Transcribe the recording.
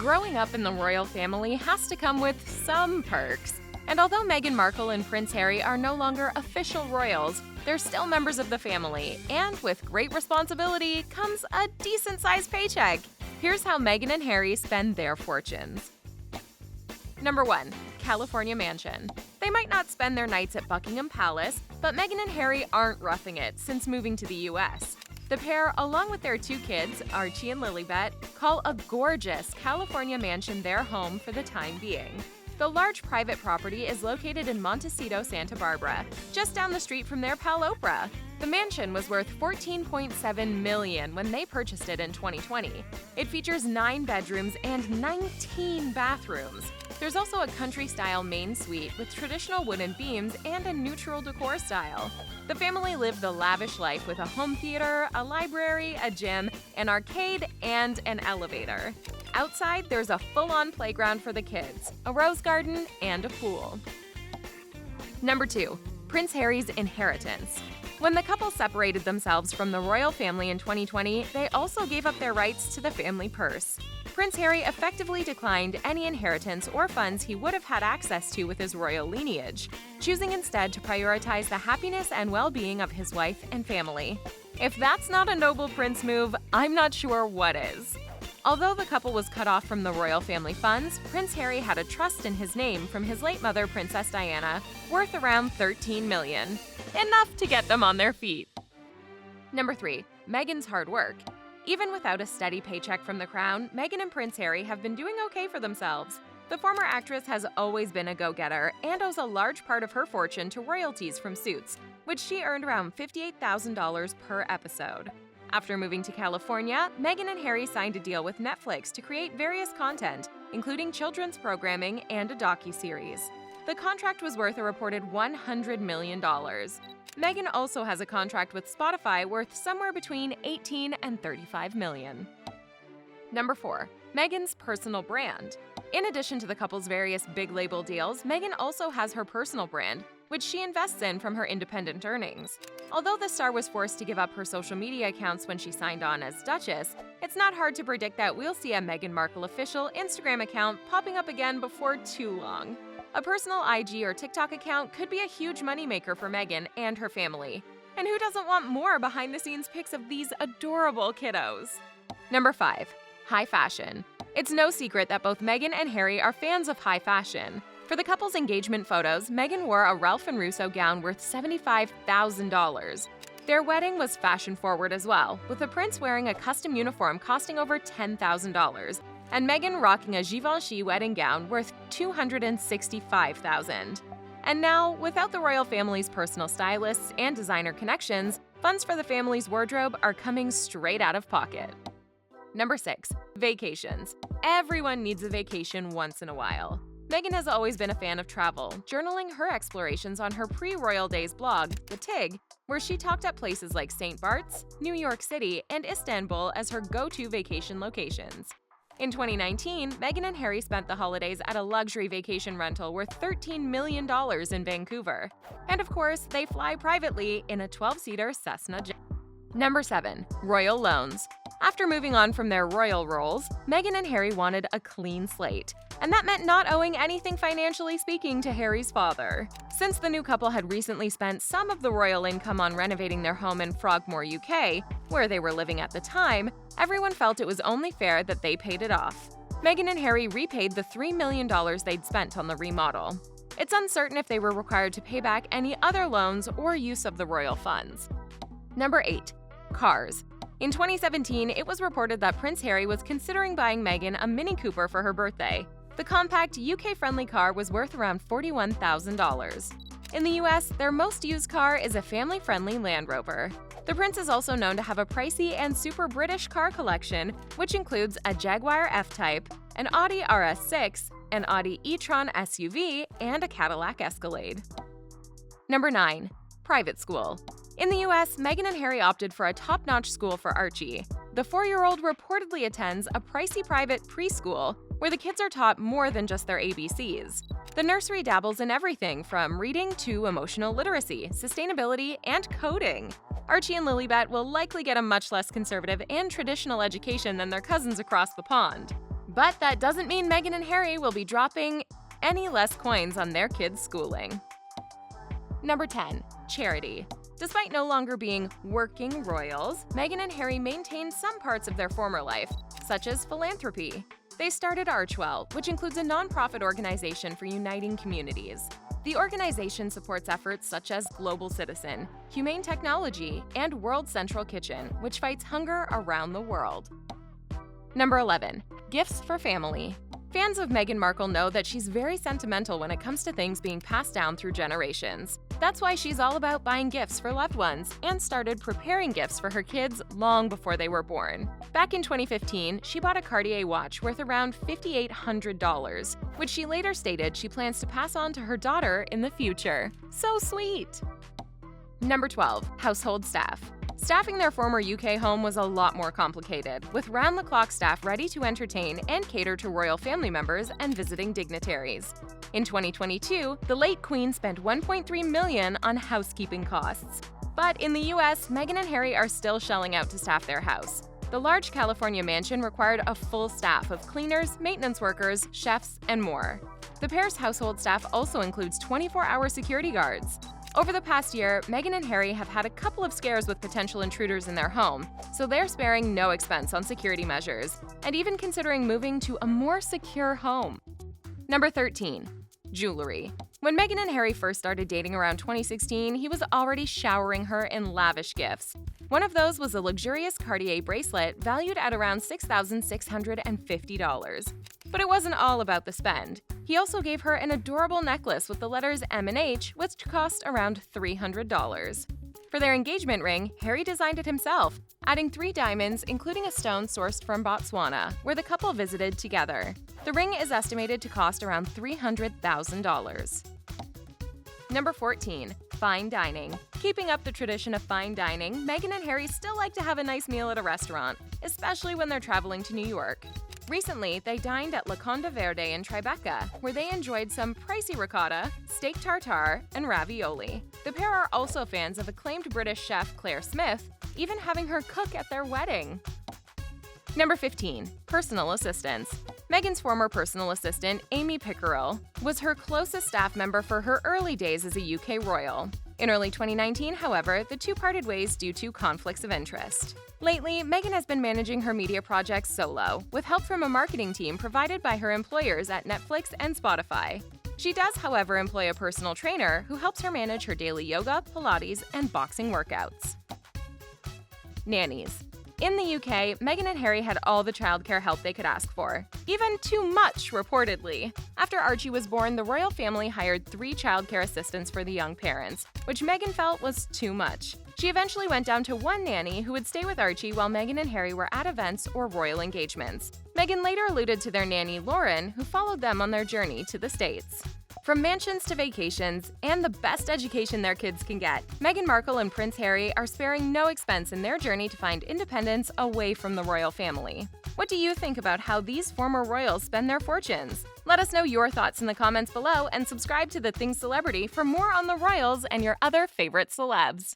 Growing up in the royal family has to come with some perks. And although Meghan Markle and Prince Harry are no longer official royals, they're still members of the family, and with great responsibility comes a decent-sized paycheck. Here's how Meghan and Harry spend their fortunes. Number 1. California mansion. They might not spend their nights at Buckingham Palace, but Meghan and Harry aren't roughing it since moving to the US. The pair, along with their 2 kids, Archie and Lilibet, call a gorgeous California mansion their home for the time being. The large private property is located in Montecito, Santa Barbara, just down the street from their pal Oprah. The mansion was worth $14.7 million when they purchased it in 2020. It features 9 bedrooms and 19 bathrooms. There's also a country-style main suite with traditional wooden beams and a neutral decor style. The family lived the lavish life with a home theater, a library, a gym, an arcade, and an elevator. Outside, there's a full-on playground for the kids, a rose garden, and a pool. Number 2. Prince Harry's inheritance. When the couple separated themselves from the royal family in 2020, they also gave up their rights to the family purse. Prince Harry effectively declined any inheritance or funds he would have had access to with his royal lineage, choosing instead to prioritize the happiness and well-being of his wife and family. If that's not a noble prince move, I'm not sure what is. Although the couple was cut off from the royal family funds, Prince Harry had a trust in his name from his late mother, Princess Diana, worth around $13 million. Enough to get them on their feet. Number 3. Meghan's hard work. Even without a steady paycheck from the crown, Meghan and Prince Harry have been doing okay for themselves. The former actress has always been a go-getter and owes a large part of her fortune to royalties from Suits, which she earned around $58,000 per episode. After moving to California, Meghan and Harry signed a deal with Netflix to create various content, including children's programming and a docuseries. The contract was worth a reported $100 million. Meghan also has a contract with Spotify worth somewhere between $18 and $35 million. Number 4. Meghan's personal brand. In addition to the couple's various big label deals, Meghan also has her personal brand, which she invests in from her independent earnings. Although the star was forced to give up her social media accounts when she signed on as Duchess, it's not hard to predict that we'll see a Meghan Markle official Instagram account popping up again before too long. A personal IG or TikTok account could be a huge moneymaker for Meghan and her family. And who doesn't want more behind-the-scenes pics of these adorable kiddos? Number 5. High fashion. It's no secret that both Meghan and Harry are fans of high fashion. For the couple's engagement photos, Meghan wore a Ralph & Russo gown worth $75,000. Their wedding was fashion-forward as well, with the prince wearing a custom uniform costing over $10,000, and Meghan rocking a Givenchy wedding gown worth $265,000. And now, without the royal family's personal stylists and designer connections, funds for the family's wardrobe are coming straight out of pocket. Number 6. Vacations. Everyone needs a vacation once in a while. Meghan has always been a fan of travel, journaling her explorations on her pre-royal days blog, The Tig, where she talked up places like St. Bart's, New York City, and Istanbul as her go-to vacation locations. In 2019, Meghan and Harry spent the holidays at a luxury vacation rental worth $13 million in Vancouver. And of course, they fly privately in a 12-seater Cessna jet. Number 7. Royal loans. After moving on from their royal roles, Meghan and Harry wanted a clean slate, and that meant not owing anything financially speaking to Harry's father. Since the new couple had recently spent some of the royal income on renovating their home in Frogmore, UK, where they were living at the time, everyone felt it was only fair that they paid it off. Meghan and Harry repaid the $3 million they'd spent on the remodel. It's uncertain if they were required to pay back any other loans or use of the royal funds. Number 8. Cars. In 2017, it was reported that Prince Harry was considering buying Meghan a Mini Cooper for her birthday. The compact, UK-friendly car was worth around $41,000. In the US, their most used car is a family-friendly Land Rover. The prince is also known to have a pricey and super British car collection, which includes a Jaguar F-Type, an Audi RS6, an Audi e-tron SUV, and a Cadillac Escalade. Number 9. Private school. In the US, Meghan and Harry opted for a top-notch school for Archie. The 4-year-old reportedly attends a pricey private preschool where the kids are taught more than just their ABCs. The nursery dabbles in everything from reading to emotional literacy, sustainability, and coding. Archie and Lilibet will likely get a much less conservative and traditional education than their cousins across the pond. But that doesn't mean Meghan and Harry will be dropping any less coins on their kids' schooling. Number 10. Charity. Despite no longer being working royals, Meghan and Harry maintain some parts of their former life, such as philanthropy. They started Archwell, which includes a nonprofit organization for uniting communities. The organization supports efforts such as Global Citizen, Humane Technology, and World Central Kitchen, which fights hunger around the world. Number 11. Gifts for family. Fans of Meghan Markle know that she's very sentimental when it comes to things being passed down through generations. That's why she's all about buying gifts for loved ones and started preparing gifts for her kids long before they were born. Back in 2015, she bought a Cartier watch worth around $5,800, which she later stated she plans to pass on to her daughter in the future. So sweet! Number 12. Household staff. Staffing their former UK home was a lot more complicated, with round-the-clock staff ready to entertain and cater to royal family members and visiting dignitaries. In 2022, the late Queen spent $1.3 million on housekeeping costs. But in the US, Meghan and Harry are still shelling out to staff their house. The large California mansion required a full staff of cleaners, maintenance workers, chefs, and more. The pair's household staff also includes 24-hour security guards. Over the past year, Meghan and Harry have had a couple of scares with potential intruders in their home, so they're sparing no expense on security measures, and even considering moving to a more secure home. Number 13. Jewelry. When Meghan and Harry first started dating around 2016, he was already showering her in lavish gifts. One of those was a luxurious Cartier bracelet valued at around $6,650. But it wasn't all about the spend. He also gave her an adorable necklace with the letters M and H, which cost around $300. For their engagement ring, Harry designed it himself, adding 3 diamonds, including a stone sourced from Botswana, where the couple visited together. The ring is estimated to cost around $300,000. Number 14. Fine dining. Keeping up the tradition of fine dining, Meghan and Harry still like to have a nice meal at a restaurant, especially when they're traveling to New York. Recently, they dined at La Conda Verde in Tribeca, where they enjoyed some pricey ricotta, steak tartare, and ravioli. The pair are also fans of acclaimed British chef Claire Smith, even having her cook at their wedding. Number 15. Personal assistants. Meghan's former personal assistant, Amy Pickerel, was her closest staff member for her early days as a UK royal. In early 2019, however, the two parted ways due to conflicts of interest. Lately, Meghan has been managing her media projects solo, with help from a marketing team provided by her employers at Netflix and Spotify. She does, however, employ a personal trainer who helps her manage her daily yoga, Pilates, and boxing workouts. Nannies. In the UK, Meghan and Harry had all the childcare help they could ask for. Even too much, reportedly. After Archie was born, the royal family hired 3 childcare assistants for the young parents, which Meghan felt was too much. She eventually went down to 1 nanny who would stay with Archie while Meghan and Harry were at events or royal engagements. Meghan later alluded to their nanny, Lauren, who followed them on their journey to the States. From mansions to vacations and the best education their kids can get, Meghan Markle and Prince Harry are sparing no expense in their journey to find independence away from the royal family. What do you think about how these former royals spend their fortunes? Let us know your thoughts in the comments below and subscribe to The Thing Celebrity for more on the royals and your other favorite celebs.